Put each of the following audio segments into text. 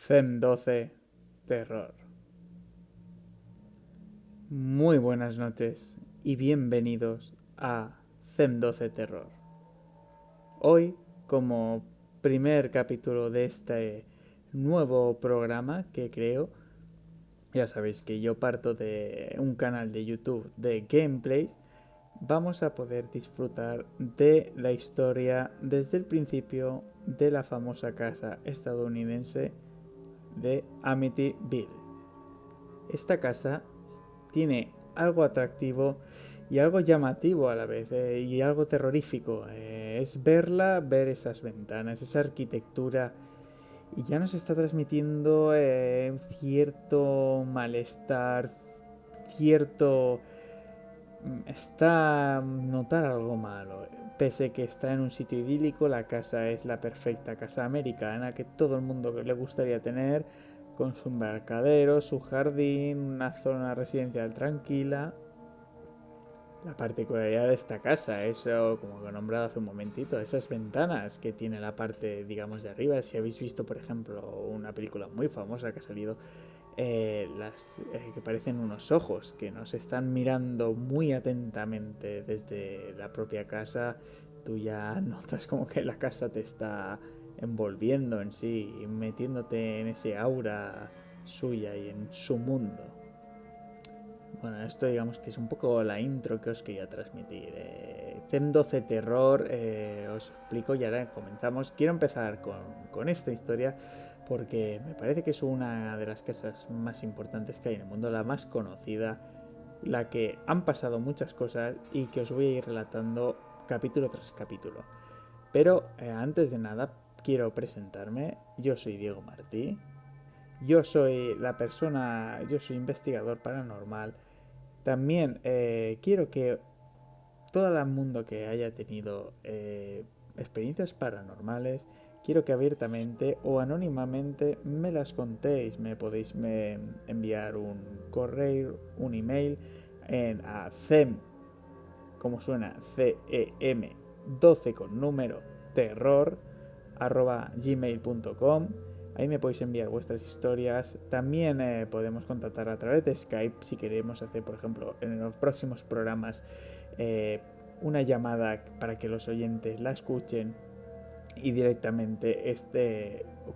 CEM12 Terror. Muy buenas noches y bienvenidos a CEM12 Terror. Hoy, como primer capítulo de este nuevo programa que creo, ya sabéis que yo parto de un canal de YouTube de gameplays, vamos a poder disfrutar de la historia desde el principio de la famosa casa estadounidense de Amityville. Esta casa tiene algo atractivo y algo llamativo a la vez, y algo terrorífico. Es verla, ver esas ventanas, esa arquitectura, y ya nos está transmitiendo cierto malestar, cierto... está notar algo malo. Pese que está en un sitio idílico, la casa es la perfecta casa americana que todo el mundo le gustaría tener, con su embarcadero, su jardín, una zona residencial tranquila. La particularidad de esta casa, eso como que he nombrado hace un momentito, esas ventanas que tiene la parte, digamos, de arriba. Si habéis visto, por ejemplo, una película muy famosa que ha salido, que parecen unos ojos que nos están mirando muy atentamente desde la propia casa, tú ya notas como que la casa te está envolviendo en sí, metiéndote en ese aura suya y en su mundo. Bueno, esto digamos que es un poco la intro que os quería transmitir. CEM12 Terror, os explico y ahora comenzamos. Quiero empezar con esta historia porque me parece que es una de las casas más importantes que hay en el mundo, la más conocida, la que han pasado muchas cosas y que os voy a ir relatando capítulo tras capítulo. Pero antes de nada, quiero presentarme. Yo soy Diego Martí. Yo soy investigador paranormal. También quiero que todo el mundo que haya tenido experiencias paranormales, quiero que abiertamente o anónimamente me las contéis. Me podéis enviar un correo, un email a cem, como suena, cem 12 con número terror @gmail.com. Ahí me podéis enviar vuestras historias. También podemos contactar a través de Skype si queremos hacer, por ejemplo, en los próximos programas eh, una llamada para que los oyentes la escuchen y directamente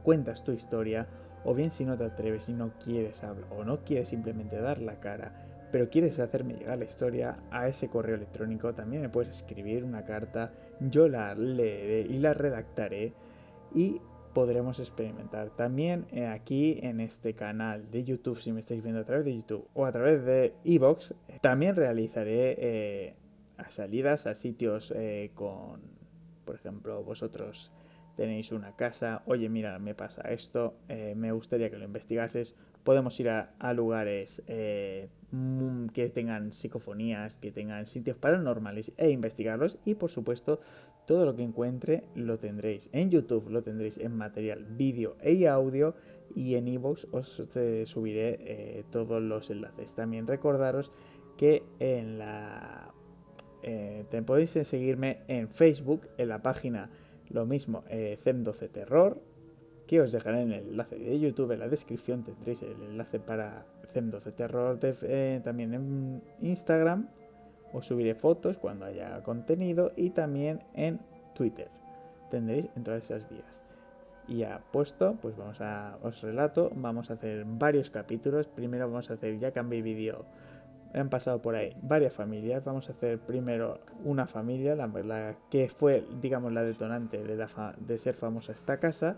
cuentas tu historia. O bien, si no te atreves y no quieres hablar o no quieres simplemente dar la cara, pero quieres hacerme llegar la historia a ese correo electrónico, también me puedes escribir una carta, yo la leeré y la redactaré y podremos experimentar. También aquí en este canal de YouTube, si me estáis viendo a través de YouTube o a través de Evox, también realizaré salidas a sitios por ejemplo, vosotros tenéis una casa, oye, mira, me pasa esto, me gustaría que lo investigases. Podemos ir a lugares que tengan psicofonías, que tengan sitios paranormales e investigarlos. Y por supuesto, todo lo que encuentre lo tendréis en YouTube, lo tendréis en material vídeo e audio, y en iVoox os subiré todos los enlaces. También recordaros que te podéis seguirme en Facebook, en la página lo mismo, CEM12 Terror, que os dejaré en el enlace de YouTube. En la descripción tendréis el enlace para CEM12 Terror. También en Instagram os subiré fotos cuando haya contenido, y también en Twitter tendréis en todas esas vías. Y ya puesto, pues os relato, vamos a hacer varios capítulos. Primero vamos a hacer, ya cambié vídeo, han pasado por ahí varias familias. Vamos a hacer primero una familia, la que fue, digamos, la detonante de ser famosa esta casa,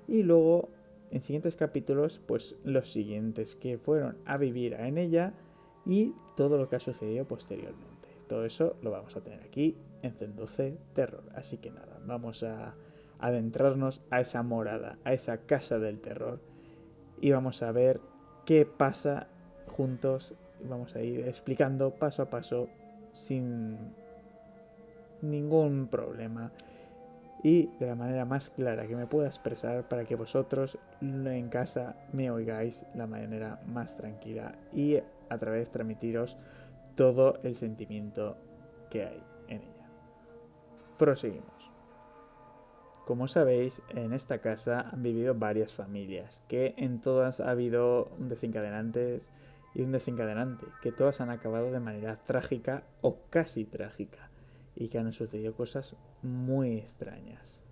y luego en siguientes capítulos, pues los siguientes que fueron a vivir en ella y todo lo que ha sucedido posteriormente. Todo eso lo vamos a tener aquí en CEM12 Terror. Así que nada, vamos a adentrarnos a esa morada, a esa casa del terror, y vamos a ver qué pasa juntos. Vamos a ir explicando paso a paso sin ningún problema y de la manera más clara que me pueda expresar, para que vosotros en casa me oigáis la manera más tranquila y a través de transmitiros todo el sentimiento que hay en ella. Proseguimos. Como sabéis, en esta casa han vivido varias familias, que en todas ha habido un desencadenante y un desencadenante, que todas han acabado de manera trágica o casi trágica, y que han sucedido cosas muy extrañas.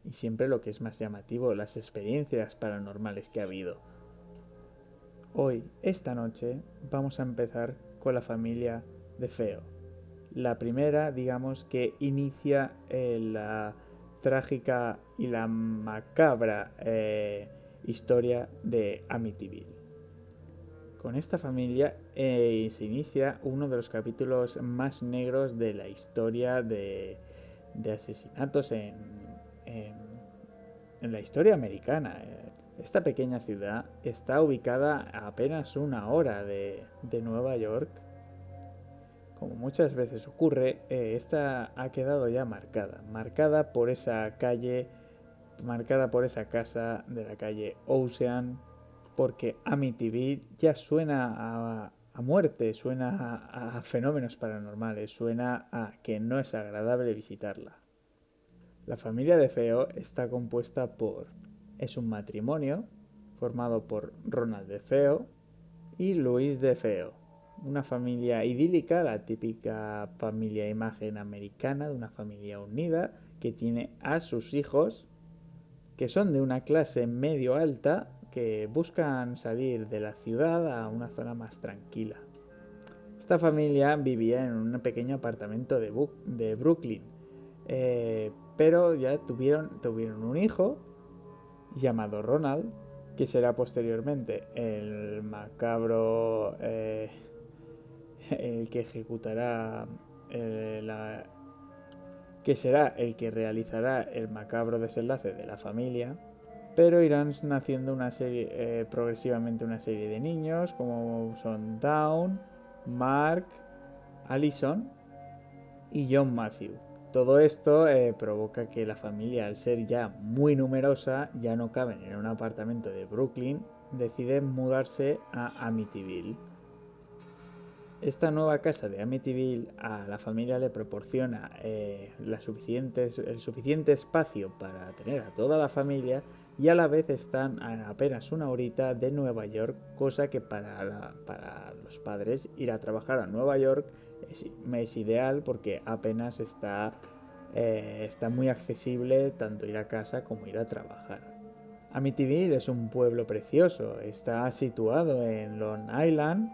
Y siempre lo que es más llamativo, las experiencias paranormales que ha habido. Hoy, esta noche, vamos a empezar con la familia de Feo. La primera, digamos, que inicia la trágica y la macabra historia de Amityville. Con esta familia se inicia uno de los capítulos más negros de la historia de asesinatos en, en la historia americana. Esta pequeña ciudad está ubicada a apenas una hora de Nueva York. Como muchas veces ocurre, esta ha quedado ya marcada por esa calle, marcada por esa casa de la calle Ocean, porque Amityville ya suena a muerte, suena a fenómenos paranormales, suena a que no es agradable visitarla. La familia de Feo está compuesta por... Es un matrimonio formado por Ronald de Feo y Luis de Feo. Una familia idílica, la típica familia imagen americana de una familia unida que tiene a sus hijos que son de una clase medio alta que buscan salir de la ciudad a una zona más tranquila. Esta familia vivía en un pequeño apartamento de Brooklyn, pero ya tuvieron un hijo llamado Ronald, que será posteriormente el macabro, el que ejecutará, que será el que realizará el macabro desenlace de la familia. Pero irán naciendo progresivamente una serie de niños, como son Dawn, Mark, Allison y John Matthew. Todo esto provoca que la familia, al ser ya muy numerosa, ya no caben en un apartamento de Brooklyn, deciden mudarse a Amityville. Esta nueva casa de Amityville a la familia le proporciona el suficiente espacio para tener a toda la familia y a la vez están a apenas una horita de Nueva York, cosa que para los padres ir a trabajar a Nueva York es ideal porque apenas está muy accesible tanto ir a casa como ir a trabajar. Amityville es un pueblo precioso, está situado en Long Island,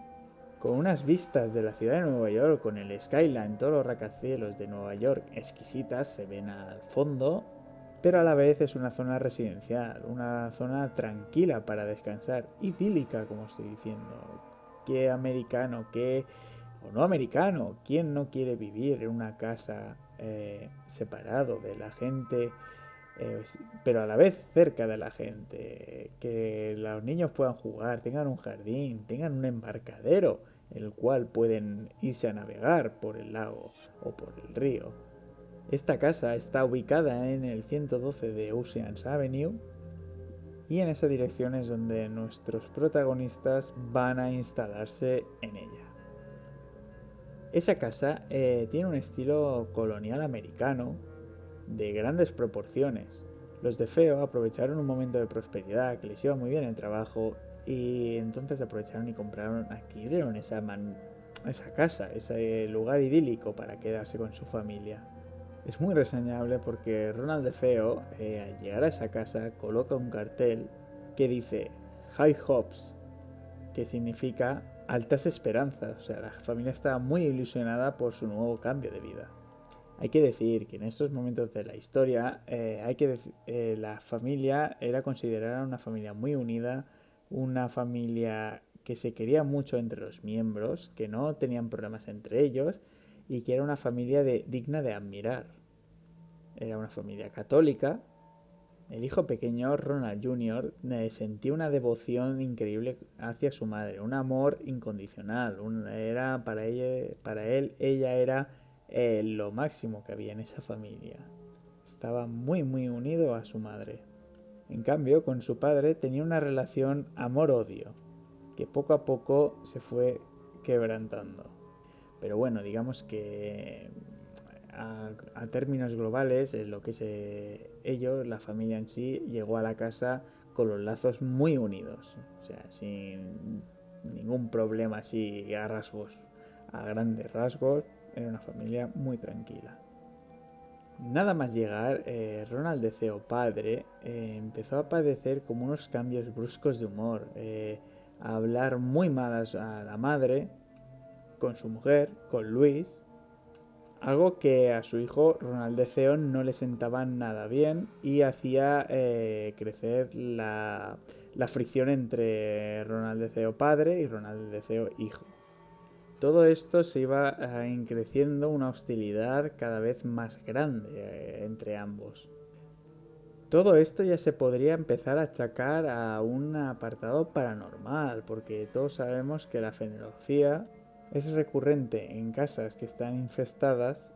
con unas vistas de la ciudad de Nueva York, con el skyline, todos los rascacielos de Nueva York exquisitas se ven al fondo, pero a la vez es una zona residencial, una zona tranquila para descansar, idílica, como estoy diciendo. ¿Qué americano, o no americano, quién no quiere vivir en una casa separado de la gente, pero a la vez cerca de la gente, que los niños puedan jugar, tengan un jardín, tengan un embarcadero en el cual pueden irse a navegar por el lago o por el río? Esta casa está ubicada en el 112 de Oceans Avenue y en esa dirección es donde nuestros protagonistas van a instalarse en ella. Esa casa tiene un estilo colonial americano de grandes proporciones. Los de Feo aprovecharon un momento de prosperidad, que les iba muy bien el trabajo, y entonces aprovecharon y adquirieron esa casa, ese lugar idílico para quedarse con su familia. Es muy reseñable porque Ronald de Feo, al llegar a esa casa, coloca un cartel que dice High Hopes, que significa altas esperanzas. O sea, la familia estaba muy ilusionada por su nuevo cambio de vida. Hay que decir que en estos momentos de la historia, la familia era considerada una familia muy unida, una familia que se quería mucho entre los miembros, que no tenían problemas entre ellos y que era una familia digna de admirar. Era una familia católica. El hijo pequeño, Ronald Jr., sentía una devoción increíble hacia su madre, un amor incondicional. Era para él, ella era lo máximo que había en esa familia. Estaba muy unido a su madre. En cambio, con su padre tenía una relación amor-odio, que poco a poco se fue quebrantando. Pero bueno, digamos que a términos globales, lo que es ellos, la familia en sí, llegó a la casa con los lazos muy unidos, o sea, sin ningún problema así a rasgos, a grandes rasgos, era una familia muy tranquila. Nada más llegar, Ronald DeFeo padre empezó a padecer como unos cambios bruscos de humor, a hablar muy mal a la madre, con su mujer, con Luis, algo que a su hijo Ronald DeFeo no le sentaba nada bien y hacía crecer la fricción entre Ronald DeFeo padre y Ronald DeFeo hijo. Todo esto se iba creciendo una hostilidad cada vez más grande entre ambos. Todo esto ya se podría empezar a achacar a un apartado paranormal, porque todos sabemos que la fenología es recurrente en casas que están infestadas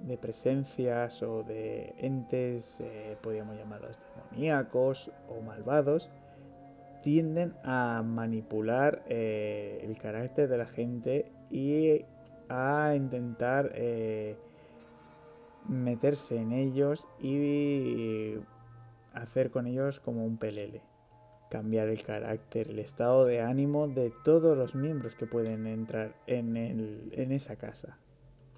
de presencias o de entes, podríamos llamarlos demoníacos o malvados, tienden a manipular el carácter de la gente y a intentar meterse en ellos y hacer con ellos como un pelele. Cambiar el carácter, el estado de ánimo de todos los miembros que pueden entrar en esa casa.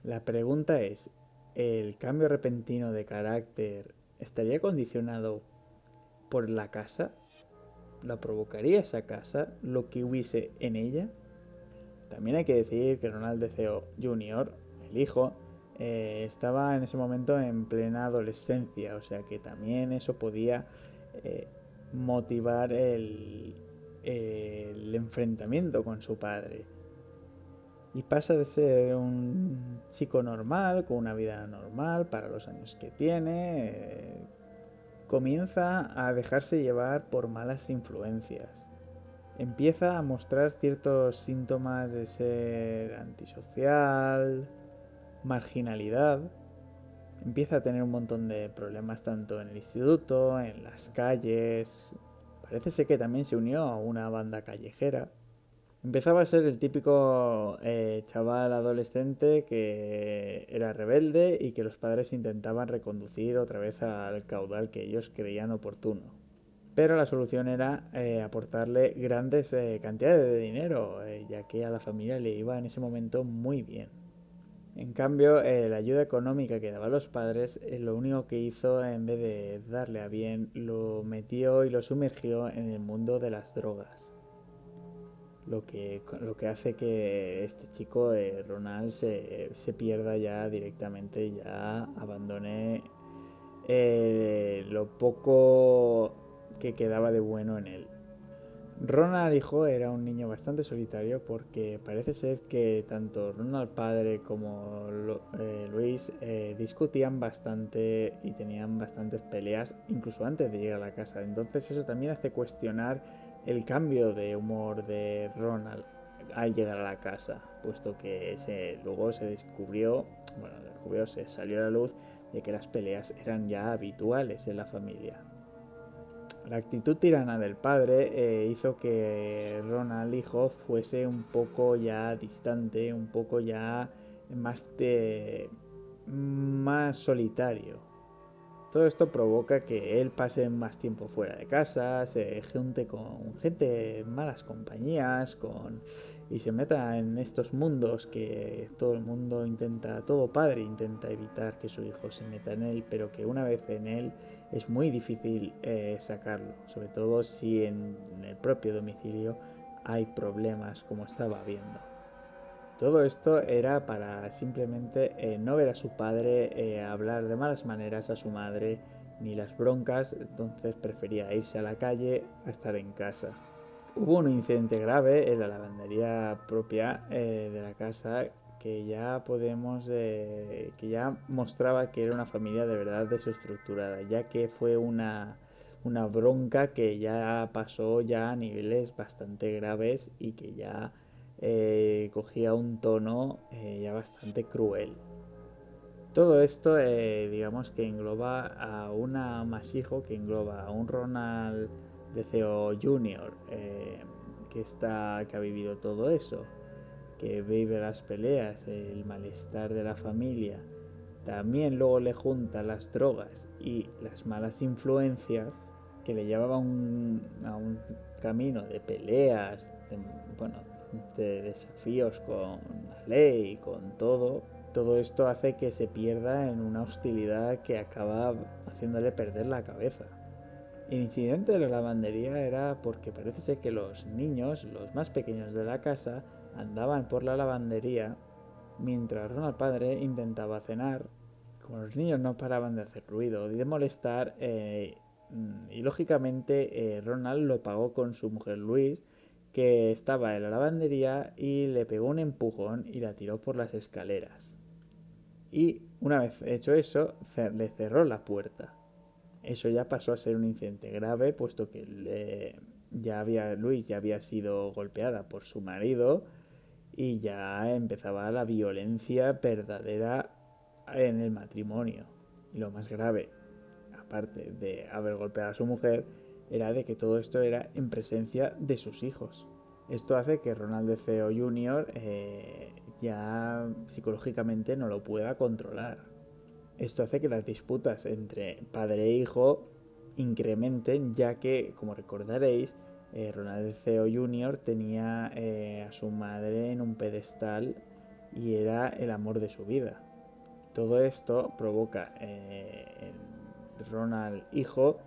La pregunta es, ¿el cambio repentino de carácter estaría condicionado por la casa? ¿La provocaría esa casa lo que hubiese en ella? También hay que decir que Ronald DeFeo Jr., el hijo, estaba en ese momento en plena adolescencia, o sea que también eso podía motivar el enfrentamiento con su padre. Y pasa de ser un chico normal, con una vida normal para los años que tiene, comienza a dejarse llevar por malas influencias. Empieza a mostrar ciertos síntomas de ser antisocial, marginalidad. Empieza a tener un montón de problemas tanto en el instituto, en las calles. Parece ser que también se unió a una banda callejera. Empezaba a ser el típico chaval adolescente que era rebelde y que los padres intentaban reconducir otra vez al caudal que ellos creían oportuno. Pero la solución era aportarle grandes cantidades de dinero, ya que a la familia le iba en ese momento muy bien. En cambio, la ayuda económica que daban los padres, lo único que hizo, en vez de darle a bien, lo metió y lo sumergió en el mundo de las drogas. Lo que hace que este chico, Ronald, se pierda ya directamente, ya abandone lo poco que quedaba de bueno en él. Ronald hijo era un niño bastante solitario porque parece ser que tanto Ronald padre como Luis discutían bastante y tenían bastantes peleas incluso antes de llegar a la casa. Entonces eso también hace cuestionar el cambio de humor de Ronald al llegar a la casa, puesto que luego se se salió a la luz de que las peleas eran ya habituales en la familia. La actitud tirana del padre hizo que Ronald hijo fuese un poco ya distante, un poco ya más solitario. Todo esto provoca que él pase más tiempo fuera de casa, se junte con gente de malas compañías, y se meta en estos mundos que todo padre intenta evitar que su hijo se meta en él, pero que una vez en él es muy difícil sacarlo, sobre todo si en el propio domicilio hay problemas como estaba viendo. Todo esto era para simplemente no ver a su padre hablar de malas maneras a su madre ni las broncas, entonces prefería irse a la calle a estar en casa. Hubo un incidente grave en la lavandería propia de la casa que ya mostraba que era una familia de verdad desestructurada, ya que fue una bronca que ya pasó ya a niveles bastante graves y que ya cogía un tono ya bastante cruel. Todo esto, digamos que engloba a un amasijo que engloba a un Ronald DeFeo Jr., que ha vivido todo eso, que vive las peleas, el malestar de la familia, también luego le junta las drogas y las malas influencias que le llevaban a un camino de peleas, bueno, de desafíos con la ley, con todo esto hace que se pierda en una hostilidad que acaba haciéndole perder la cabeza. El incidente de la lavandería era porque parece ser que los niños, los más pequeños de la casa, andaban por la lavandería mientras Ronald padre intentaba cenar. Como los niños no paraban de hacer ruido y de molestar, y lógicamente Ronald lo pagó con su mujer Louise, que estaba en la lavandería, y le pegó un empujón y la tiró por las escaleras. Y una vez hecho eso, le cerró la puerta. Eso ya pasó a ser un incidente grave, puesto que Louise ya había sido golpeada por su marido y ya empezaba la violencia verdadera en el matrimonio. Y lo más grave, aparte de haber golpeado a su mujer, era de que todo esto era en presencia de sus hijos. Esto hace que Ronald DeFeo Jr. Ya psicológicamente no lo pueda controlar. Esto hace que las disputas entre padre e hijo incrementen, ya que, como recordaréis, Ronald DeFeo Jr. tenía a su madre en un pedestal y era el amor de su vida. Todo esto provoca en Ronald hijo,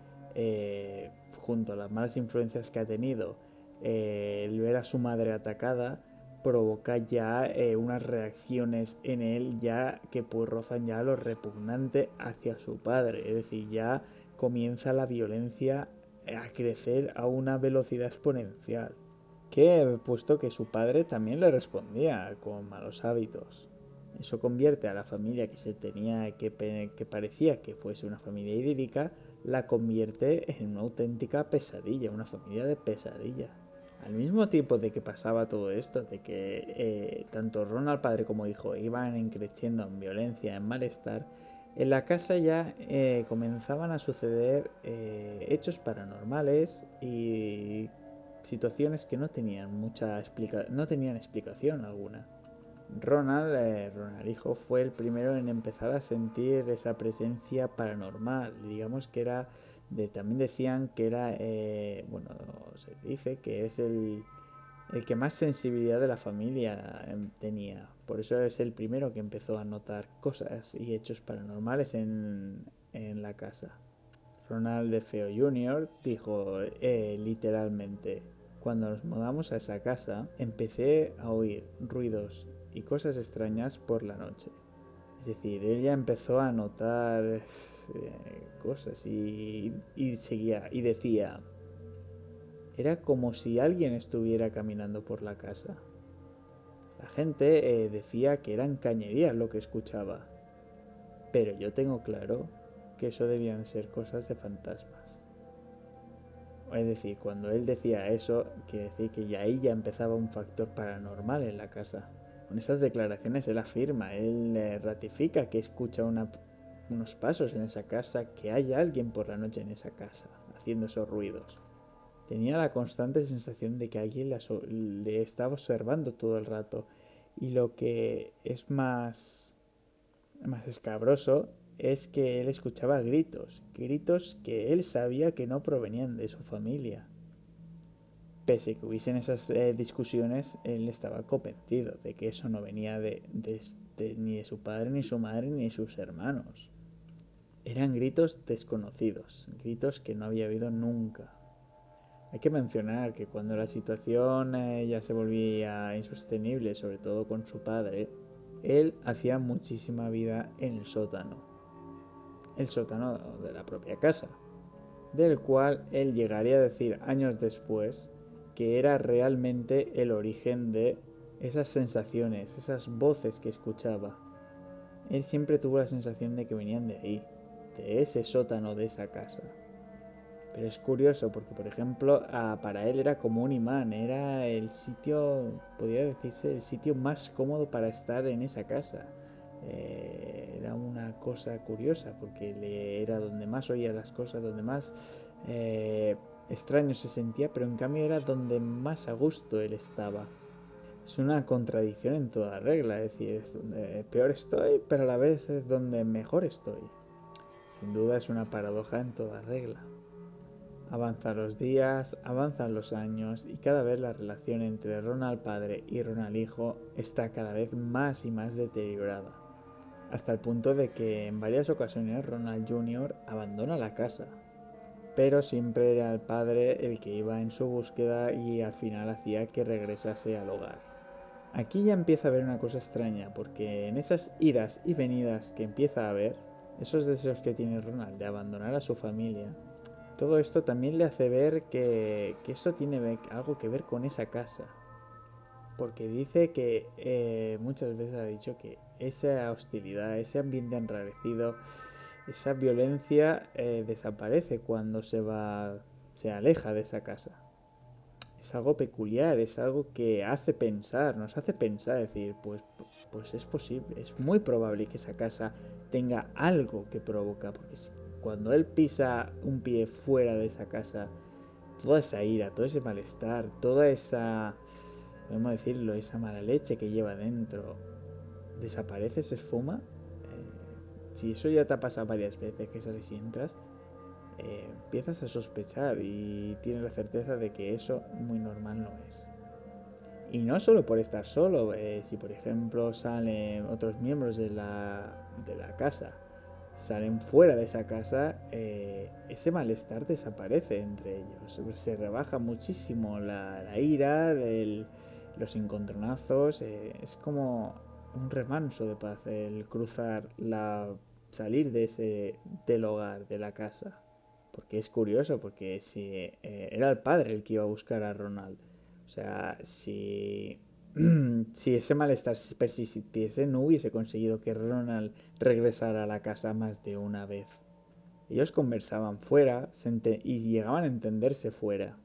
junto a las malas influencias que ha tenido, el ver a su madre atacada, provoca ya unas reacciones en él ya que pues rozan ya lo repugnante hacia su padre. Es decir, ya comienza la violencia a crecer a una velocidad exponencial, que puesto que su padre también le respondía con malos hábitos. Eso convierte a la familia que se tenía que parecía que fuese una familia idílica, la convierte en una auténtica pesadilla, una familia de pesadilla. Al mismo tiempo de que pasaba todo esto, de que tanto Ronald padre como hijo iban creciendo en violencia, en malestar, en la casa ya comenzaban a suceder hechos paranormales y situaciones que no tenían no tenían explicación alguna. Ronald hijo, fue el primero en empezar a sentir esa presencia paranormal. Digamos que era, también decían que era, bueno, se dice que es el que más sensibilidad de la familia tenía. Por eso es el primero que empezó a notar cosas y hechos paranormales en la casa. Ronald DeFeo Jr. dijo literalmente: cuando nos mudamos a esa casa, empecé a oír ruidos y cosas extrañas por la noche. Es decir, él ya empezó a notar cosas y seguía y decía, era como si alguien estuviera caminando por la casa. La gente decía que eran cañerías lo que escuchaba, pero yo tengo claro que eso debían ser cosas de fantasmas. Es decir, cuando él decía eso, quiere decir que ya ahí ya empezaba un factor paranormal en la casa. Con esas declaraciones él afirma, él ratifica que escucha unos pasos en esa casa, que hay alguien por la noche en esa casa, haciendo esos ruidos. Tenía la constante sensación de que alguien le estaba observando todo el rato. Y lo que es más escabroso es que él escuchaba gritos que él sabía que no provenían de su familia. Pese a que hubiesen esas discusiones, él estaba convencido de que eso no venía ni de su padre, ni su madre, ni de sus hermanos. Eran gritos desconocidos, gritos que no había habido nunca. Hay que mencionar que cuando la situación ya se volvía insostenible, sobre todo con su padre, él hacía muchísima vida en el sótano de la propia casa, del cual él llegaría a decir años después que era realmente el origen de esas sensaciones, esas voces que escuchaba. Él siempre tuvo la sensación de que venían de ahí, de ese sótano de esa casa. Pero es curioso porque, por ejemplo, para él era como un imán, era el sitio, podría decirse, el sitio más cómodo para estar en esa casa. Era una cosa curiosa porque era donde más oía las cosas, donde más extraño se sentía, pero en cambio era donde más a gusto él estaba. Es una contradicción en toda regla, es decir, es donde peor estoy, pero a la vez es donde mejor estoy. Sin duda es una paradoja en toda regla. Avanzan los días, avanzan los años y cada vez la relación entre Ronald padre y Ronald hijo está cada vez más y más deteriorada, hasta el punto de que en varias ocasiones Ronald Jr. abandona la casa, pero siempre era el padre el que iba en su búsqueda y al final hacía que regresase al hogar. Aquí ya empieza a haber una cosa extraña, porque en esas idas y venidas que empieza a haber, esos deseos que tiene Ronald de abandonar a su familia, todo esto también le hace ver que esto tiene algo que ver con esa casa. Porque dice que muchas veces ha dicho que esa hostilidad, ese ambiente enrarecido, esa violencia desaparece cuando se aleja de esa casa. Es algo peculiar, es algo que hace pensar, nos hace pensar, decir, pues es posible, es muy probable que esa casa tenga algo que provoca, porque cuando él pisa un pie fuera de esa casa, toda esa ira, todo ese malestar, toda esa, podemos decirlo, esa mala leche que lleva dentro, desaparece, se esfuma. Si eso ya te ha pasado varias veces, que sales y entras, empiezas a sospechar y tienes la certeza de que eso muy normal no es. Y no solo por estar solo, si por ejemplo salen otros miembros de la casa, salen fuera de esa casa, ese malestar desaparece entre ellos. Se rebaja muchísimo la ira, los encontronazos, es como un remanso de paz el salir del hogar, de la casa. Porque es curioso, porque si era el padre el que iba a buscar a Ronald. O sea, si ese malestar persistiese, no hubiese conseguido que Ronald regresara a la casa más de una vez. Ellos conversaban fuera y llegaban a entenderse fuera.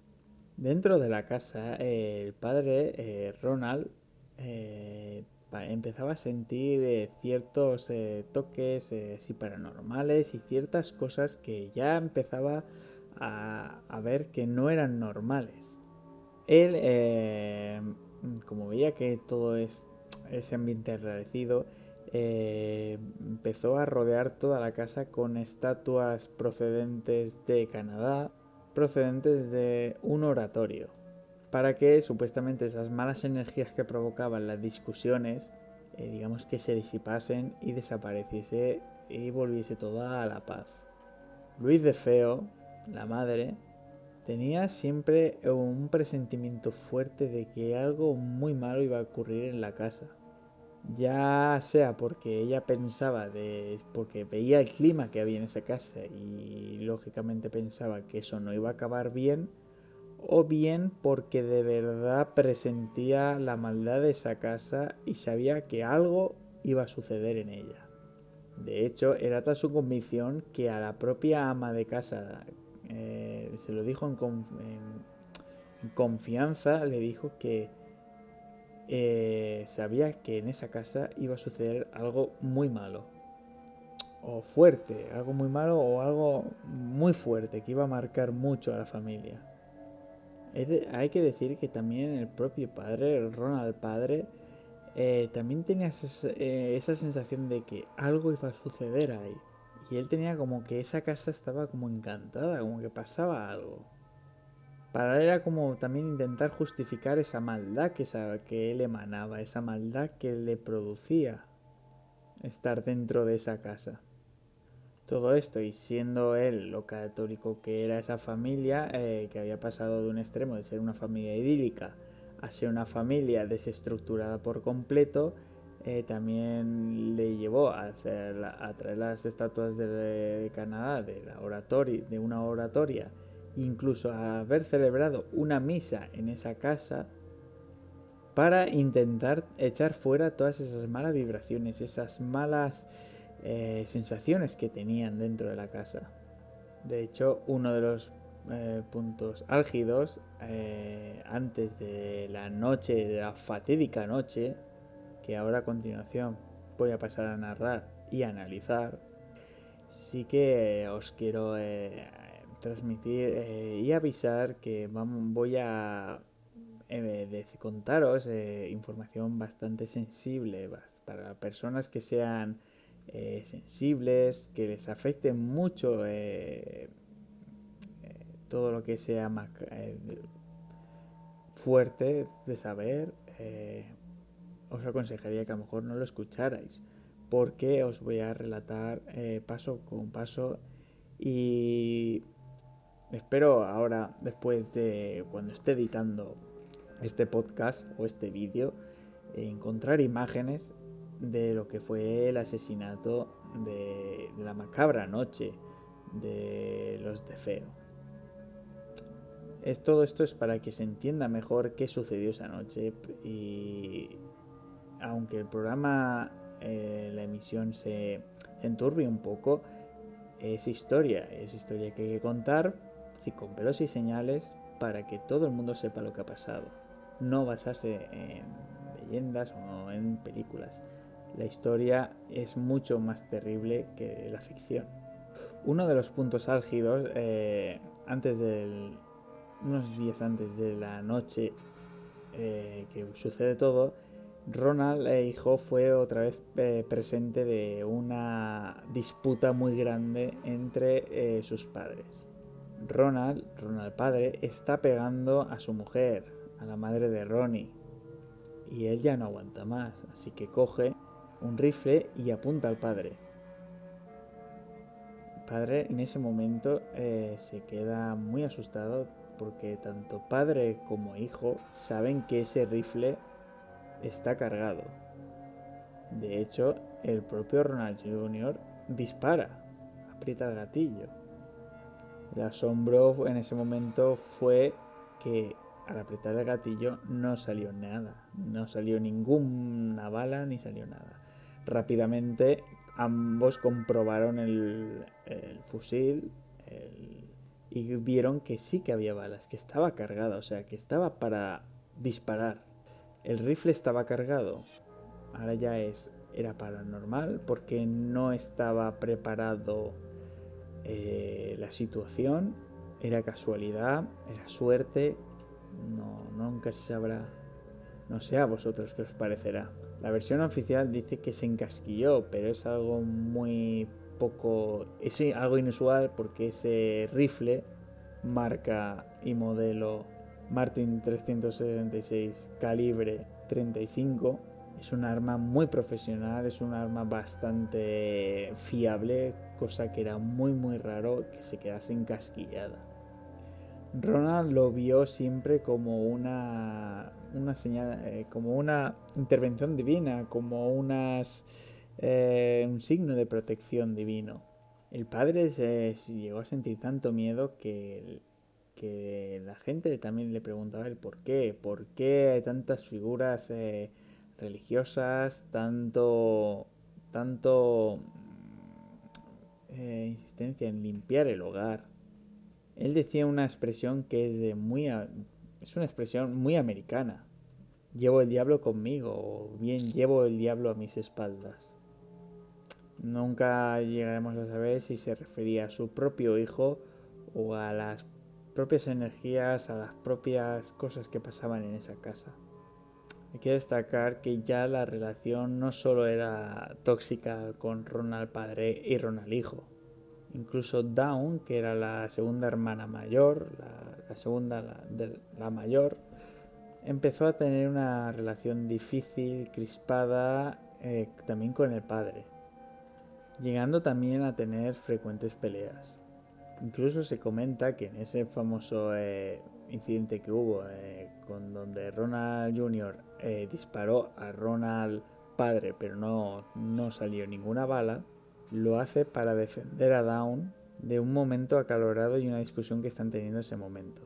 Dentro de la casa, el padre, Ronald, empezaba a sentir ciertos toques así paranormales y ciertas cosas que ya empezaba a ver que no eran normales. Él, como veía que todo ese ambiente enrarecido, empezó a rodear toda la casa con estatuas procedentes de Canadá, procedentes de un oratorio, para que supuestamente esas malas energías que provocaban las discusiones, digamos que se disipasen y desapareciese y volviese toda a la paz. Luis de Feo, la madre, tenía siempre un presentimiento fuerte de que algo muy malo iba a ocurrir en la casa. Ya sea porque ella porque veía el clima que había en esa casa y lógicamente pensaba que eso no iba a acabar bien, o bien porque de verdad presentía la maldad de esa casa y sabía que algo iba a suceder en ella. De hecho, era tal su convicción que a la propia ama de casa se lo dijo en confianza, le dijo que sabía que en esa casa iba a suceder algo muy malo, o fuerte, algo muy malo o algo muy fuerte, que iba a marcar mucho a la familia. Hay que decir que también el propio padre, el Ronald padre, también tenía esa sensación de que algo iba a suceder ahí. Y él tenía como que esa casa estaba como encantada, como que pasaba algo. Para él era como también intentar justificar esa maldad que él emanaba, esa maldad que le producía estar dentro de esa casa. Todo esto y siendo él lo católico que era esa familia, que había pasado de un extremo de ser una familia idílica a ser una familia desestructurada por completo, también le llevó a traer las estatuas de Canadá de una oratoria, incluso a haber celebrado una misa en esa casa para intentar echar fuera todas esas malas vibraciones, esas malas sensaciones que tenían dentro de la casa. De hecho, uno de los puntos álgidos antes de la noche, de la fatídica noche, que ahora a continuación voy a pasar a narrar y analizar, sí que os quiero transmitir y avisar que voy a de contaros información bastante sensible para personas que sean sensibles, que les afecte mucho todo lo que sea fuerte de saber. Os aconsejaría que a lo mejor no lo escucharais, porque os voy a relatar paso con paso y espero ahora, después de cuando esté editando este podcast o este vídeo, encontrar imágenes de lo que fue el asesinato de la macabra noche de los de Feo. Todo esto es para que se entienda mejor qué sucedió esa noche, y aunque el programa, la emisión se enturbie un poco, es historia que hay que contar, sí, con pelos y señales, para que todo el mundo sepa lo que ha pasado. No basarse en leyendas o en películas. La historia es mucho más terrible que la ficción. Uno de los puntos álgidos, unos días antes de la noche que sucede todo, Ronald, hijo, fue otra vez presente de una disputa muy grande entre sus padres. Ronald padre, está pegando a su mujer, a la madre de Ronnie, y él ya no aguanta más, así que coge un rifle y apunta al padre. El padre en ese momento se queda muy asustado, porque tanto padre como hijo saben que ese rifle está cargado. De hecho, el propio Ronald Jr. dispara, aprieta el gatillo. El asombro en ese momento fue que al apretar el gatillo no salió nada, no salió ninguna bala ni salió nada. Rápidamente ambos comprobaron el fusil y vieron que sí que había balas, que estaba cargada, o sea, que estaba para disparar. El rifle estaba cargado. Ahora ya era paranormal, porque no estaba preparado la situación. Era casualidad, era suerte. No, nunca se sabrá. No sé a vosotros qué os parecerá. La versión oficial dice que se encasquilló, pero es algo muy poco... Es algo inusual, porque ese rifle, marca y modelo Martin 376 calibre 35, es un arma muy profesional, es un arma bastante fiable, cosa que era muy raro que se quedase encasquillada. Ronald lo vio siempre como una señal, como una intervención divina, como un signo de protección divino. El padre se llegó a sentir tanto miedo que la gente también le preguntaba el por qué hay tantas figuras religiosas, tanto insistencia en limpiar el hogar. Él decía una expresión que es una expresión muy americana: llevo el diablo conmigo, o bien llevo el diablo a mis espaldas. Nunca llegaremos a saber si se refería a su propio hijo o a las propias energías, a las propias cosas que pasaban en esa casa. Hay que destacar que ya la relación no solo era tóxica con Ronald padre y Ronald hijo. Incluso Dawn, que era la segunda hermana mayor, la mayor, empezó a tener una relación difícil, crispada, también con el padre, llegando también a tener frecuentes peleas. Incluso se comenta que en ese famoso incidente que hubo, donde Ronald Jr. Disparó a Ronald padre, pero no salió ninguna bala, lo hace para defender a Dawn de un momento acalorado y una discusión que están teniendo en ese momento.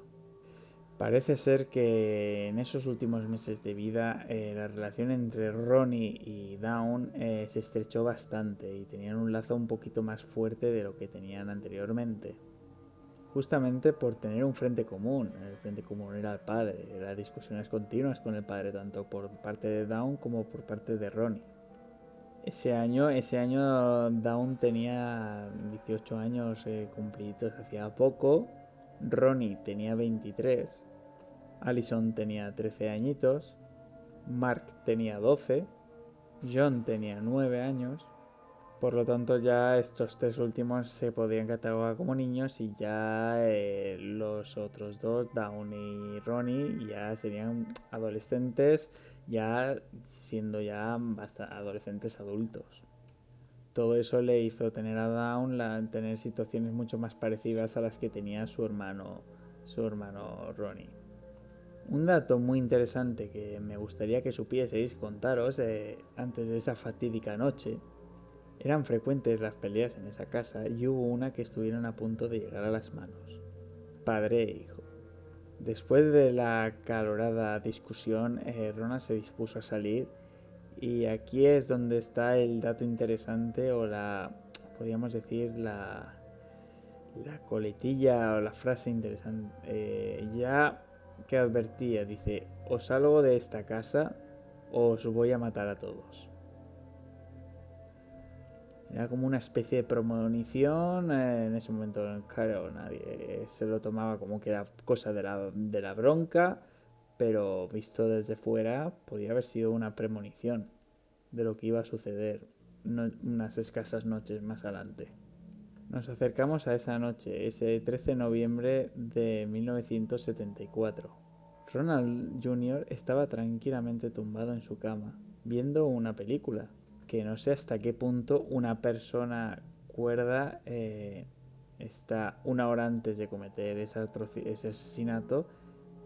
Parece ser que en esos últimos meses de vida la relación entre Ronnie y Dawn se estrechó bastante, y tenían un lazo un poquito más fuerte de lo que tenían anteriormente. Justamente por tener un frente común. El frente común era el padre, era discusiones continuas con el padre, tanto por parte de Dawn como por parte de Ronnie. Ese año Dawn tenía 18 años cumplidos hacía poco. Ronnie tenía 23. Allison tenía 13 añitos, Mark tenía 12, John tenía 9 años. Por lo tanto, ya estos tres últimos se podrían catalogar como niños y ya los otros dos, Downey y Ronnie, ya serían adolescentes, ya siendo ya adolescentes adultos. Todo eso le hizo tener a tener situaciones mucho más parecidas a las que tenía su hermano Ronnie. Un dato muy interesante que me gustaría que supieseis contaros antes de esa fatídica noche. Eran frecuentes las peleas en esa casa y hubo una que estuvieron a punto de llegar a las manos. Padre e hijo. Después de la acalorada discusión, Ronald se dispuso a salir y aquí es donde está el dato interesante o podríamos decir, la coletilla o la frase interesante. Ya que advertía, dice, os salgo de esta casa o os voy a matar a todos. Era como una especie de premonición. En ese momento, claro, nadie se lo tomaba como que era cosa de la bronca, pero visto desde fuera, podía haber sido una premonición de lo que iba a suceder unas escasas noches más adelante. Nos acercamos a esa noche, ese 13 de noviembre de 1974. Ronald Jr. estaba tranquilamente tumbado en su cama, viendo una película, que no sé hasta qué punto una persona cuerda está una hora antes de cometer ese asesinato,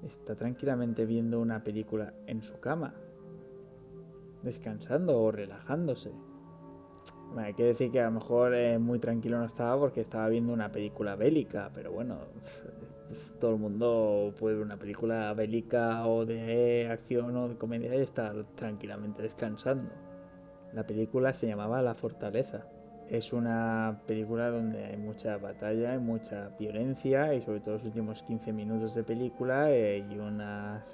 está tranquilamente viendo una película en su cama, descansando o relajándose. Bueno, hay que decir que a lo mejor muy tranquilo no estaba porque estaba viendo una película bélica, pero bueno, todo el mundo puede ver una película bélica o de acción o de comedia y estar tranquilamente descansando. La película se llamaba La Fortaleza. Es una película donde hay mucha batalla, hay mucha violencia y sobre todo los últimos 15 minutos de película y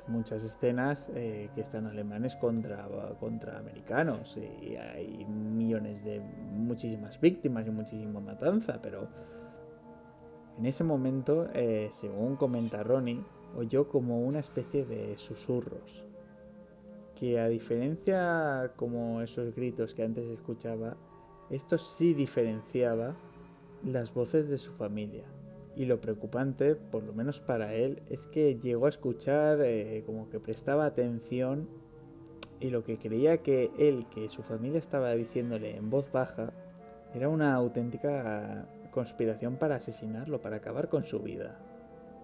muchas escenas que están alemanes contra americanos y hay muchísimas víctimas y muchísima matanza, pero en ese momento, según comenta Ronnie, oyó como una especie de susurros que, a diferencia como esos gritos que antes escuchaba, esto sí diferenciaba las voces de su familia. Y lo preocupante, por lo menos para él, es que llegó a escuchar como que prestaba atención y lo que creía que su familia estaba diciéndole en voz baja, era una auténtica conspiración para asesinarlo, para acabar con su vida.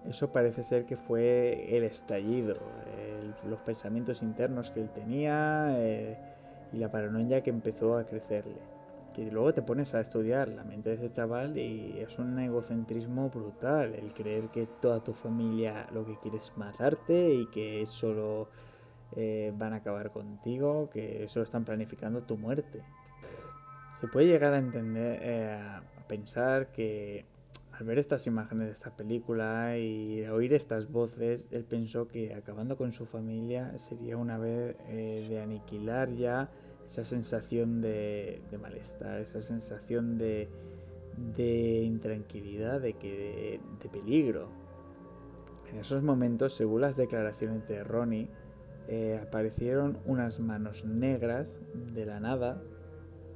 Eso parece ser que fue el estallido, los pensamientos internos que él tenía y la paranoia que empezó a crecerle. Que luego te pones a estudiar la mente de ese chaval y es un egocentrismo brutal, el creer que toda tu familia lo que quiere es matarte y que solo van a acabar contigo, que solo están planificando tu muerte. Se puede llegar a entender, a pensar que al ver estas imágenes de esta película y oír estas voces, él pensó que acabando con su familia sería una vez de aniquilar ya esa sensación de malestar, esa sensación de intranquilidad, de peligro. En esos momentos, según las declaraciones de Ronnie, aparecieron unas manos negras de la nada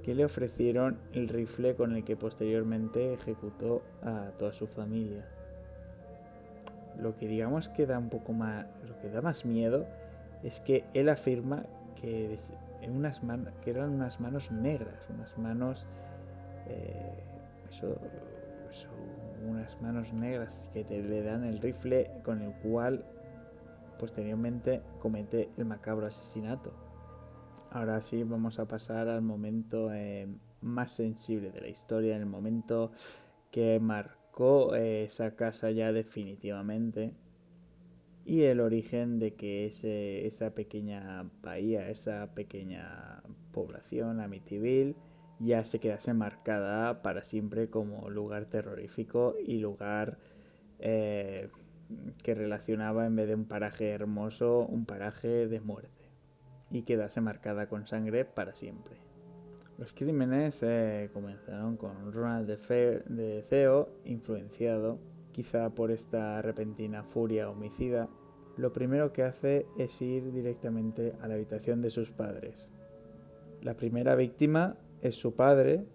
que le ofrecieron el rifle con el que posteriormente ejecutó a toda su familia. Lo que digamos que da un poco más, lo que da más miedo es que él afirma que, que eran unas manos negras, unas manos, eh, eso, unas manos negras que le dan el rifle con el cual posteriormente comete el macabro asesinato. Ahora sí vamos a pasar al momento más sensible de la historia, el momento que marcó esa casa ya definitivamente y el origen de que esa pequeña bahía, esa pequeña población, Amityville, ya se quedase marcada para siempre como lugar terrorífico y lugar eh, que relacionaba, en vez de un paraje hermoso, un paraje de muerte, y quedase marcada con sangre para siempre. Los crímenes comenzaron con Ronald DeFeo, influenciado quizá por esta repentina furia homicida, lo primero que hace es ir directamente a la habitación de sus padres. La primera víctima es su padre,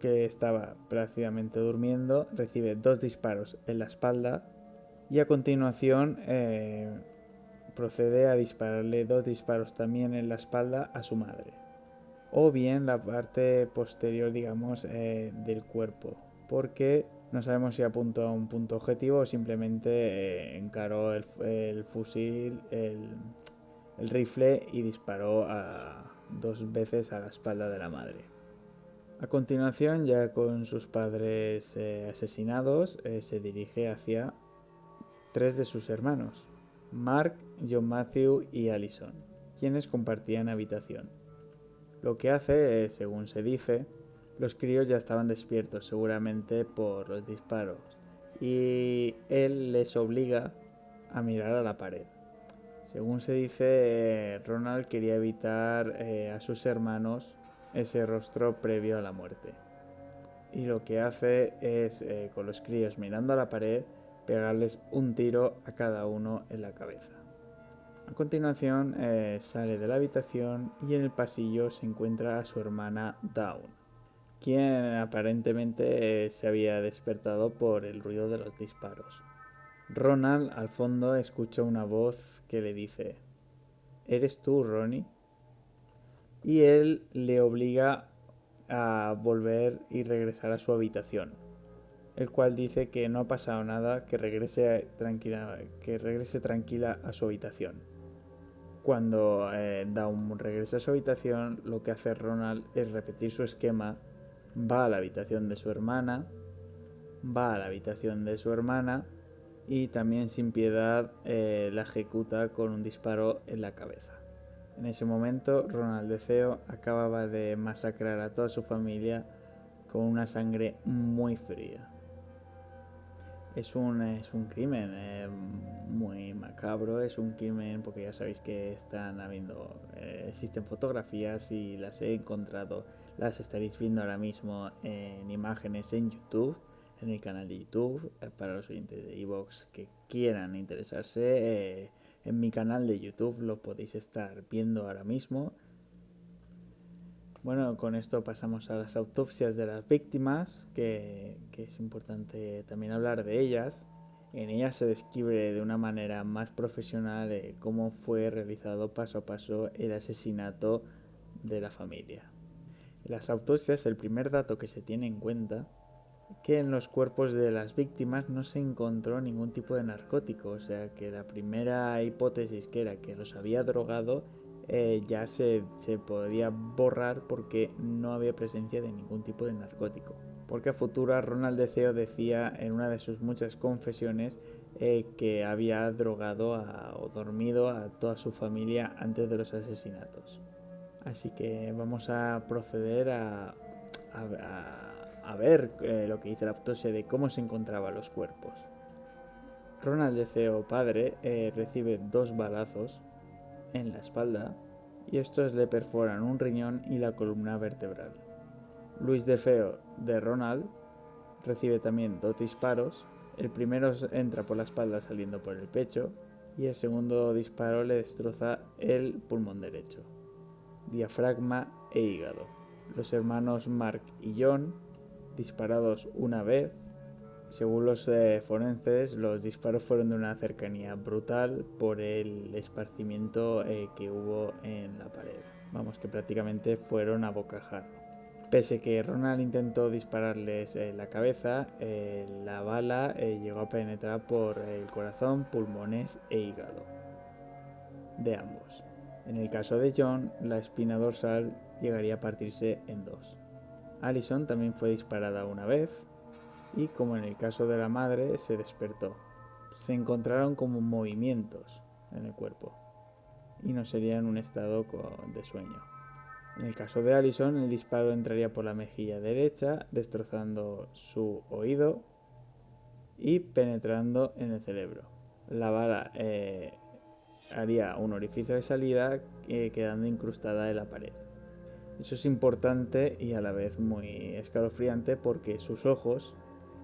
que estaba plácidamente durmiendo, recibe 2 disparos en la espalda y a continuación procede a dispararle 2 disparos también en la espalda a su madre. O bien la parte posterior, digamos, del cuerpo, porque no sabemos si apuntó a un punto objetivo o simplemente encaró el fusil, el rifle y disparó 2 veces a la espalda de la madre. A continuación, ya con sus padres asesinados, se dirige hacia 3 de sus hermanos, Mark, John Matthew y Allison, quienes compartían habitación. Lo que hace, según se dice, los críos ya estaban despiertos seguramente por los disparos y él les obliga a mirar a la pared. Según se dice, Ronald quería evitar a sus hermanos ese rostro previo a la muerte. Y lo que hace es, con los críos mirando a la pared, pegarles un tiro a cada uno en la cabeza. A continuación sale de la habitación y en el pasillo se encuentra a su hermana Dawn, quien aparentemente se había despertado por el ruido de los disparos. Ronald al fondo escucha una voz que le dice: ¿Eres tú, Ronnie? Y él le obliga a volver y regresar a su habitación, el cual dice que no ha pasado nada, que regrese tranquila a su habitación. Cuando Dawn regresa a su habitación, lo que hace Ronald es repetir su esquema. Va a la habitación de su hermana, y también sin piedad la ejecuta con un disparo en la cabeza. En ese momento, Ronald DeFeo acababa de masacrar a toda su familia con una sangre muy fría. Es un crimen muy macabro, es un crimen porque ya sabéis que existen fotografías y las he encontrado, las estaréis viendo ahora mismo en imágenes en YouTube, en el canal de YouTube, para los oyentes de iVoox que quieran interesarse, en mi canal de YouTube lo podéis estar viendo ahora mismo. Bueno, con esto pasamos a las autopsias de las víctimas, que es importante también hablar de ellas. En ellas se describe de una manera más profesional cómo fue realizado paso a paso el asesinato de la familia. En las autopsias, el primer dato que se tiene en cuenta que en los cuerpos de las víctimas no se encontró ningún tipo de narcótico, o sea que la primera hipótesis, que era que los había drogado, ya se podía borrar porque no había presencia de ningún tipo de narcótico. Porque a futuro Ronald DeFeo decía en una de sus muchas confesiones que había drogado o dormido a toda su familia antes de los asesinatos. Así que vamos a proceder a ver lo que dice la autopsia de cómo se encontraban los cuerpos. Ronald DeFeo padre recibe 2 balazos en la espalda y estos le perforan un riñón y la columna vertebral. Luis DeFeo de Ronald recibe también 2 disparos. El primero entra por la espalda saliendo por el pecho y el segundo disparo le destroza el pulmón derecho, diafragma e hígado. Los hermanos Mark y John, disparados una vez. Según los forenses, los disparos fueron de una cercanía brutal por el esparcimiento que hubo en la pared. Vamos, que prácticamente fueron a bocajarro. Pese que Ronald intentó dispararles la cabeza, la bala llegó a penetrar por el corazón, pulmones e hígado de ambos. En el caso de John, la espina dorsal llegaría a partirse en 2. Allison también fue disparada una vez y, como en el caso de la madre, se despertó. Se encontraron como movimientos en el cuerpo y no sería en un estado de sueño. En el caso de Allison, el disparo entraría por la mejilla derecha, destrozando su oído y penetrando en el cerebro. La bala haría un orificio de salida quedando incrustada en la pared. Eso es importante y a la vez muy escalofriante porque sus ojos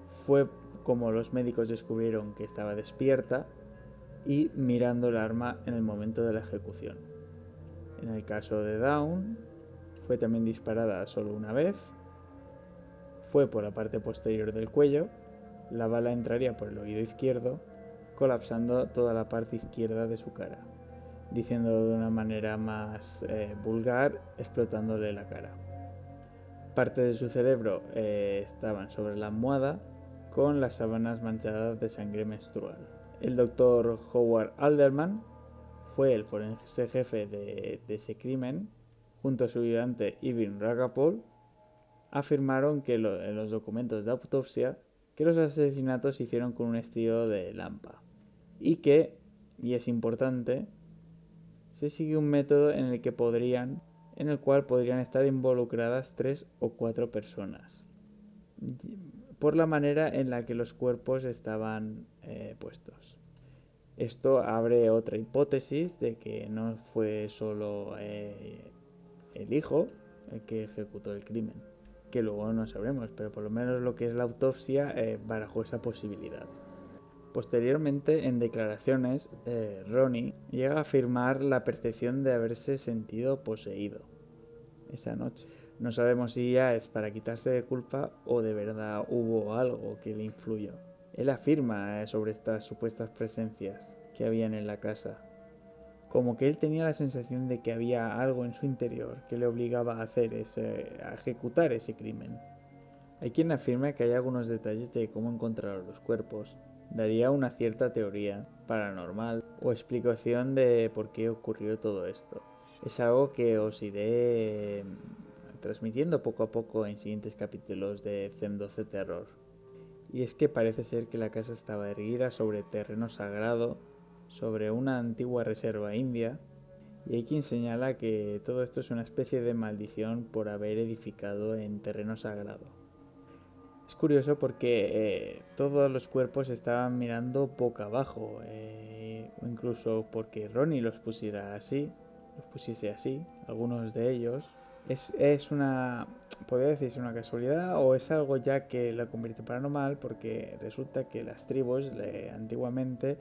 fue como los médicos descubrieron que estaba despierta y mirando el arma en el momento de la ejecución. En el caso de Dawn, fue también disparada solo una vez, fue por la parte posterior del cuello, la bala entraría por el oído izquierdo, colapsando toda la parte izquierda de su cara, diciéndolo de una manera más vulgar, explotándole la cara. Parte de su cerebro estaban sobre la almohada con las sábanas manchadas de sangre menstrual. El doctor Howard Alderman fue el forense jefe de ese crimen, junto a su ayudante Irving Ragapol. Afirmaron que en los documentos de autopsia que los asesinatos se hicieron con un estilo de Lampa y que, y es importante, se sigue un método en el cual podrían estar involucradas 3 o 4 personas por la manera en la que los cuerpos estaban puestos. Esto abre otra hipótesis de que no fue solo el hijo el que ejecutó el crimen, que luego no sabremos, pero por lo menos lo que es la autopsia barajó esa posibilidad. Posteriormente, en declaraciones, Ronnie llega a afirmar la percepción de haberse sentido poseído esa noche. No sabemos si ya es para quitarse de culpa o de verdad hubo algo que le influyó. Él afirma sobre estas supuestas presencias que habían en la casa, como que él tenía la sensación de que había algo en su interior que le obligaba a ejecutar ese crimen. Hay quien afirma que hay algunos detalles de cómo encontraron los cuerpos. Daría una cierta teoría paranormal o explicación de por qué ocurrió todo esto. Es algo que os iré transmitiendo poco a poco en siguientes capítulos de CEM12 Terror. Y es que parece ser que la casa estaba erguida sobre terreno sagrado, sobre una antigua reserva india, y hay quien señala que todo esto es una especie de maldición por haber edificado en terreno sagrado. Es curioso porque todos los cuerpos estaban mirando boca abajo, o incluso porque Ronnie los pusiese así, algunos de ellos. Es una, podría decirse una casualidad o es algo ya que lo convierte en paranormal, porque resulta que las tribus antiguamente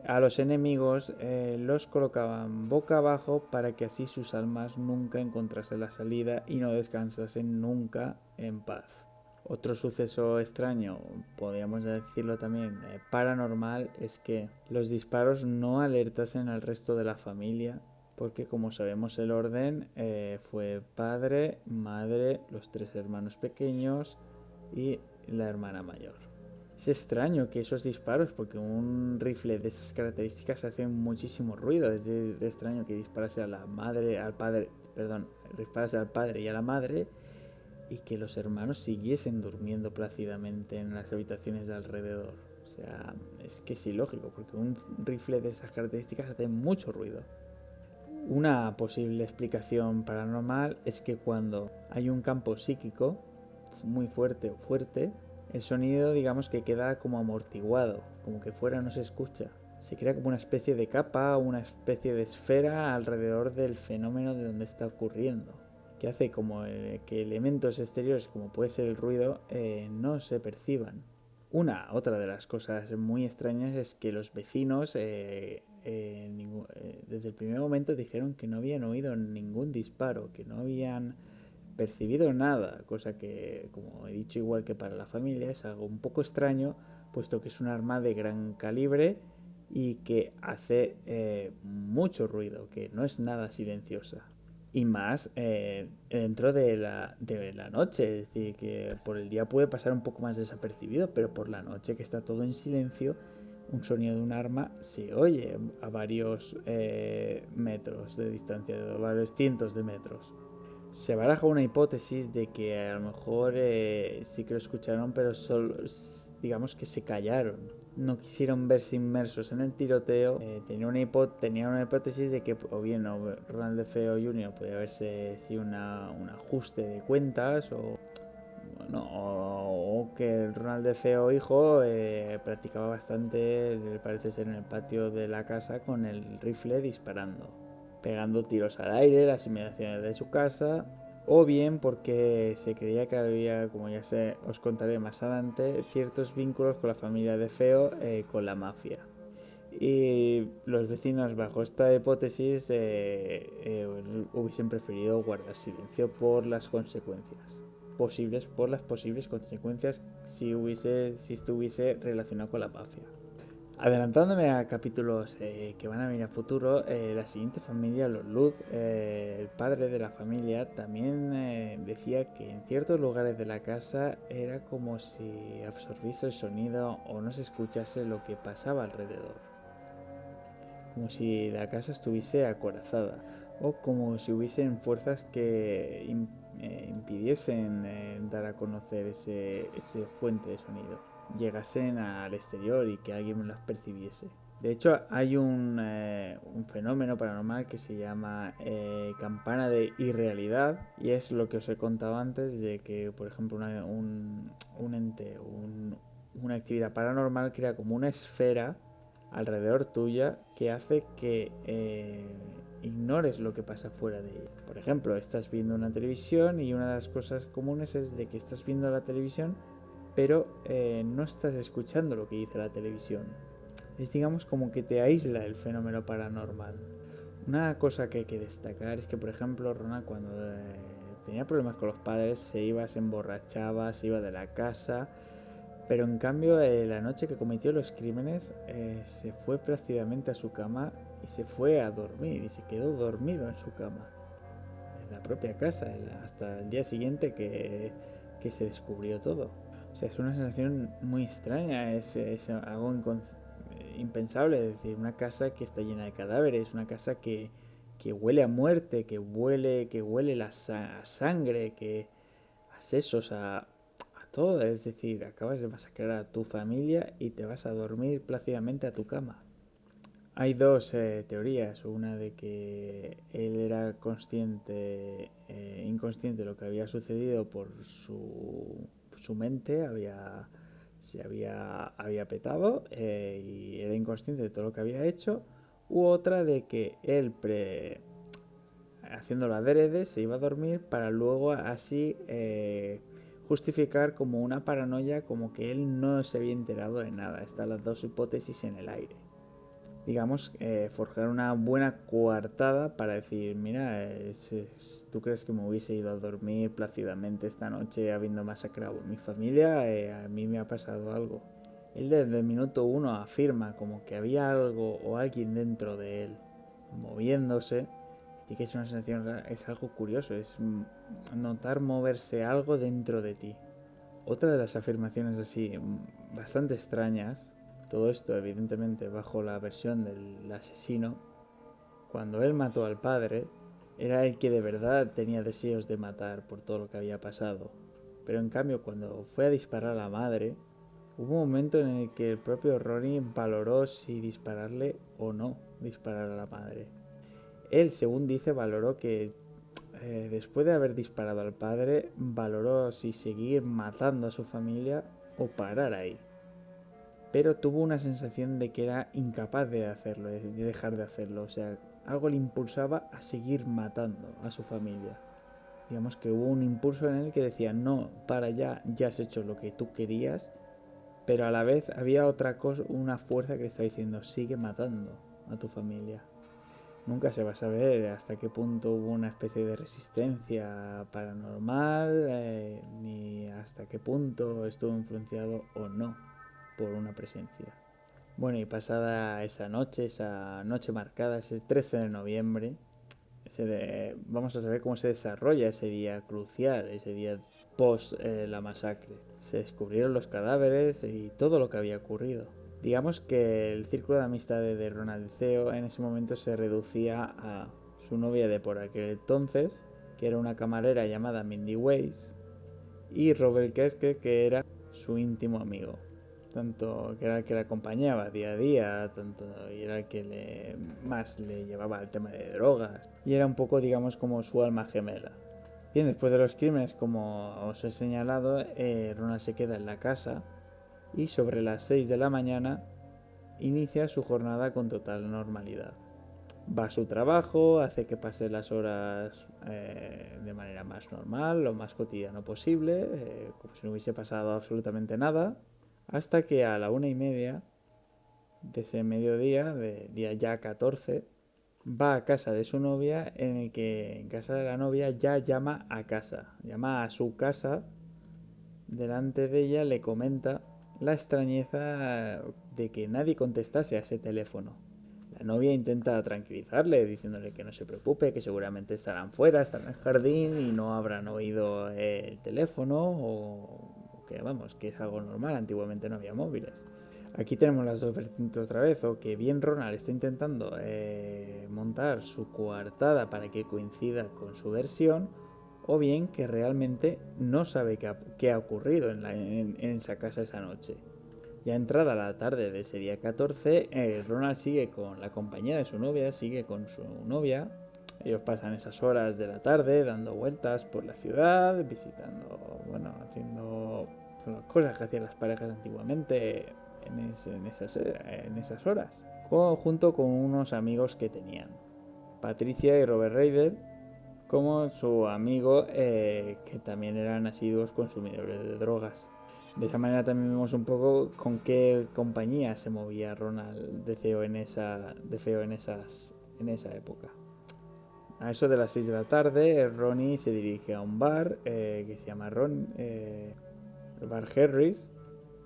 a los enemigos los colocaban boca abajo para que así sus almas nunca encontrasen la salida y no descansasen nunca en paz. Otro suceso extraño, podríamos decirlo también paranormal, es que los disparos no alertasen al resto de la familia, porque como sabemos el orden fue padre, madre, los 3 hermanos pequeños y la hermana mayor. Es extraño que esos disparos, porque un rifle de esas características hace muchísimo ruido, es extraño que disparase disparase al padre y a la madre, y que los hermanos siguiesen durmiendo plácidamente en las habitaciones de alrededor. O sea, es que es ilógico, porque un rifle de esas características hace mucho ruido. Una posible explicación paranormal es que cuando hay un campo psíquico muy fuerte, el sonido digamos que queda como amortiguado, como que fuera no se escucha. Se crea como una especie de capa, una especie de esfera alrededor del fenómeno de donde está ocurriendo, que hace como que elementos exteriores como puede ser el ruido no se perciban. Otra de las cosas muy extrañas es que los vecinos desde el primer momento dijeron que no habían oído ningún disparo, que no habían percibido nada, cosa que, como he dicho, igual que para la familia, es algo un poco extraño, puesto que es un arma de gran calibre y que hace mucho ruido, que no es nada silenciosa. Y más dentro de la noche, es decir, que por el día puede pasar un poco más desapercibido, pero por la noche, que está todo en silencio, un sonido de un arma se oye a varios metros de distancia, a varios cientos de metros. Se baraja una hipótesis de que a lo mejor sí que lo escucharon, pero solo, digamos que se callaron. No quisieron verse inmersos en el tiroteo. Tenía una hipótesis de que o bien Ronald DeFeo Jr. podía haberse sido un ajuste de cuentas o que el Ronald DeFeo hijo practicaba bastante, parece ser, en el patio de la casa con el rifle disparando, pegando tiros al aire, las inmediaciones de su casa. o bien porque se creía que había, como os contaré más adelante, ciertos vínculos con la familia de Feo, con la mafia. Y los vecinos, bajo esta hipótesis, hubiesen preferido guardar silencio por las consecuencias posibles, por las posibles consecuencias si estuviese relacionado con la mafia. Adelantándome a capítulos que van a venir a futuro, la siguiente familia, los Luz, el padre de la familia, también decía que en ciertos lugares de la casa era como si absorbiese el sonido o no se escuchase lo que pasaba alrededor, como si la casa estuviese acorazada o como si hubiesen fuerzas que impidiesen dar a conocer ese fuente de sonido, llegasen al exterior y que alguien las percibiese. De hecho, hay un fenómeno paranormal que se llama campana de irrealidad, y es lo que os he contado antes de que, por ejemplo, un ente, una actividad paranormal crea como una esfera alrededor tuya que hace que ignores lo que pasa fuera de ella. Por ejemplo, estás viendo una televisión y una de las cosas comunes es de que estás viendo la televisión pero no estás escuchando lo que dice la televisión. Es, digamos, como que te aísla el fenómeno paranormal. Una cosa que hay que destacar es que, por ejemplo, Rona, cuando tenía problemas con los padres, se emborrachaba, se iba de la casa, pero en cambio, la noche que cometió los crímenes, se fue plácidamente a su cama y se fue a dormir y se quedó dormido en su cama, en la propia casa, hasta el día siguiente que se descubrió todo. O sea, es una sensación muy extraña, es algo impensable, es decir, una casa que está llena de cadáveres, una casa que huele a muerte, que huele a sangre, a sesos, a todo. Es decir, acabas de masacrar a tu familia y te vas a dormir plácidamente a tu cama. Hay dos teorías, una de que él era inconsciente de lo que había sucedido por su mente, había petado y era inconsciente de todo lo que había hecho, u otra de que él, haciéndolo adrede, se iba a dormir para luego así justificar como una paranoia, como que él no se había enterado de nada. Están las dos hipótesis en el aire. Digamos, forjar una buena coartada para decir, mira, tú crees que me hubiese ido a dormir plácidamente esta noche habiendo masacrado a mi familia, a mí me ha pasado algo. Él desde el minuto uno afirma como que había algo o alguien dentro de él moviéndose, y que es una sensación rara, es algo curioso, es notar moverse algo dentro de ti. Otra de las afirmaciones así bastante extrañas, todo esto evidentemente bajo la versión del asesino, cuando él mató al padre, era el que de verdad tenía deseos de matar por todo lo que había pasado. Pero en cambio cuando fue a disparar a la madre, hubo un momento en el que el propio Ronnie valoró si dispararle o no disparar a la madre. Él, según dice, valoró que después de haber disparado al padre, valoró si seguir matando a su familia o parar ahí. Pero tuvo una sensación de que era incapaz de hacerlo, de dejar de hacerlo. O sea, algo le impulsaba a seguir matando a su familia. Digamos que hubo un impulso en él que decía, no, para ya has hecho lo que tú querías, pero a la vez había otra cosa, una fuerza que le estaba diciendo, sigue matando a tu familia. Nunca se va a saber hasta qué punto hubo una especie de resistencia paranormal, ni hasta qué punto estuvo influenciado o no por una presencia. Bueno, y pasada esa noche marcada, ese 13 de noviembre, vamos a saber cómo se desarrolla ese día crucial, ese día post la masacre. Se descubrieron los cadáveres y todo lo que había ocurrido. Digamos que el círculo de amistades de Ronald Theo en ese momento se reducía a su novia de por aquel entonces, que era una camarera llamada Mindy Weiss, y Robert Keske, que era su íntimo amigo. Tanto que era el que le acompañaba día a día, y era el que más le llevaba al tema de drogas. Y era un poco, digamos, como su alma gemela. Bien, después de los crímenes, como os he señalado, Ronald se queda en la casa y sobre las 6 de la mañana inicia su jornada con total normalidad. Va a su trabajo, hace que pase las horas de manera más normal, lo más cotidiano posible, como si no hubiese pasado absolutamente nada, hasta que a la 1:30 de ese mediodía, de día ya 14, va a casa de su novia, en el que en casa de la novia ya llama a casa, llama a su casa, delante de ella le comenta la extrañeza de que nadie contestase a ese teléfono. La novia intenta tranquilizarle, diciéndole que no se preocupe, que seguramente estarán fuera, estarán en el jardín y no habrán oído el teléfono o que vamos, que es algo normal, antiguamente no había móviles. Aquí tenemos las dos vertientes otra vez, o que bien Ronald está intentando montar su coartada para que coincida con su versión, o bien que realmente no sabe qué ha ocurrido en esa casa esa noche. Ya entrada la tarde de ese día 14, Ronald sigue con la compañía de su novia, sigue con su novia. Ellos pasan esas horas de la tarde dando vueltas por la ciudad, visitando, bueno, haciendo las cosas que hacían las parejas antiguamente en esas horas, junto con unos amigos que tenían, Patricia y Robert Reidel, como su amigo, que también eran asiduos consumidores de drogas. De esa manera también vemos un poco con qué compañía se movía Ronald de CEO en esa época. A eso de las 6 de la tarde, Ronnie se dirige a un bar que se llama el bar Harris,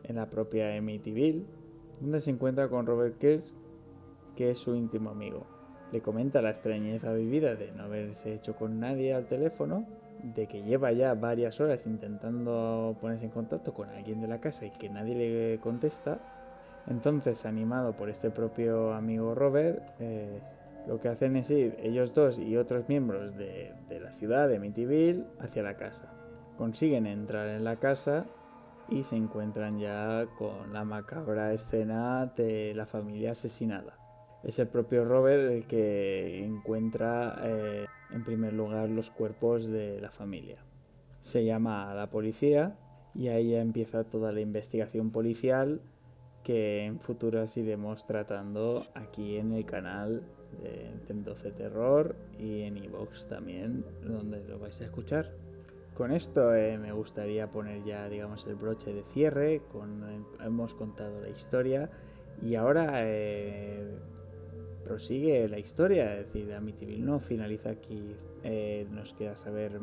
en la propia Amityville, donde se encuentra con Robert Kirsch, que es su íntimo amigo. Le comenta la extrañeza vivida de no haberse hecho con nadie al teléfono, de que lleva ya varias horas intentando ponerse en contacto con alguien de la casa y que nadie le contesta. Entonces, animado por este propio amigo Robert, lo que hacen es ir ellos dos y otros miembros de la ciudad de Amityville hacia la casa. Consiguen entrar en la casa y se encuentran ya con la macabra escena de la familia asesinada. Es el propio Robert el que encuentra en primer lugar los cuerpos de la familia. Se llama a la policía y ahí ya empieza toda la investigación policial que en futuras iremos tratando aquí en el canal de CEM12 Terror y en iVoox también, donde lo vais a escuchar. Con esto me gustaría poner ya, digamos, el broche de cierre. Hemos contado la historia y ahora prosigue la historia. Es decir, Amityville no finaliza aquí. Nos queda saber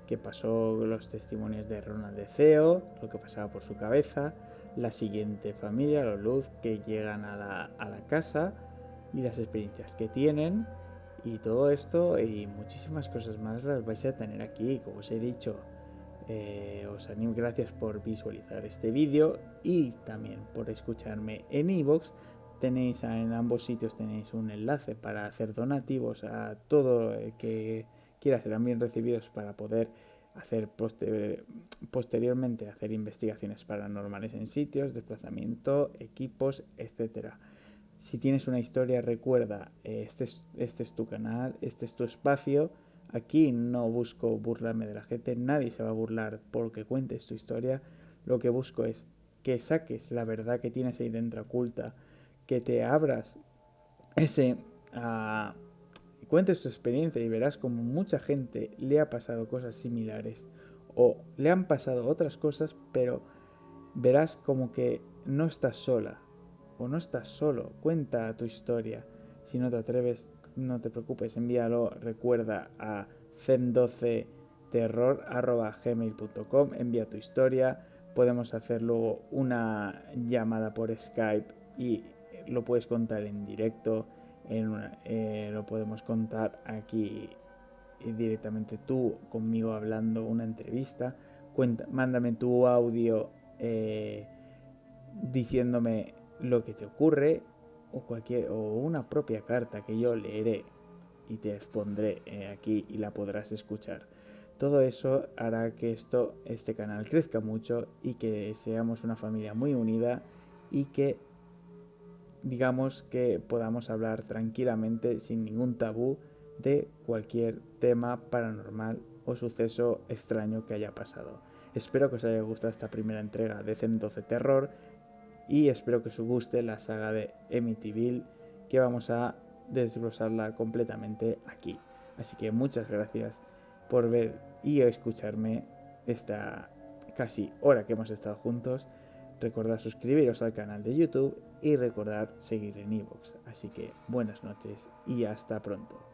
qué pasó, los testimonios de Ronald de CEO, lo que pasaba por su cabeza, la siguiente familia, los Luz, que llegan a la casa y las experiencias que tienen. Y todo esto y muchísimas cosas más las vais a tener aquí, como os he dicho. Os animo, gracias por visualizar este vídeo y también por escucharme en iVoox. Tenéis en ambos sitios tenéis un enlace para hacer donativos a todo el que quiera, serán bien recibidos para poder hacer posteriormente hacer investigaciones paranormales en sitios, desplazamiento, equipos, etcétera. Si tienes una historia, recuerda, este es tu canal, este es tu espacio. Aquí no busco burlarme de la gente, nadie se va a burlar porque cuentes tu historia. Lo que busco es que saques la verdad que tienes ahí dentro oculta, que te abras ese... cuentes tu experiencia y verás como mucha gente le ha pasado cosas similares o le han pasado otras cosas, pero verás como que no estás sola o no estás solo. Cuenta tu historia. Si no te atreves, no te preocupes, envíalo, recuerda, a cem12terror@gmail.com, envía tu historia, podemos hacer luego una llamada por Skype y lo puedes contar en directo, lo podemos contar aquí directamente tú conmigo hablando una entrevista. Mándame tu audio diciéndome lo que te ocurre o una propia carta que yo leeré y te expondré aquí y la podrás escuchar. Todo eso hará que este canal crezca mucho y que seamos una familia muy unida y que digamos que podamos hablar tranquilamente sin ningún tabú de cualquier tema paranormal o suceso extraño que haya pasado. Espero que os haya gustado esta primera entrega de CEM12 Terror y espero que os guste la saga de Amityville, que vamos a desglosarla completamente aquí. Así que muchas gracias por ver y escucharme esta casi hora que hemos estado juntos. Recordad suscribiros al canal de YouTube y recordad seguir en iVoox. Así que buenas noches y hasta pronto.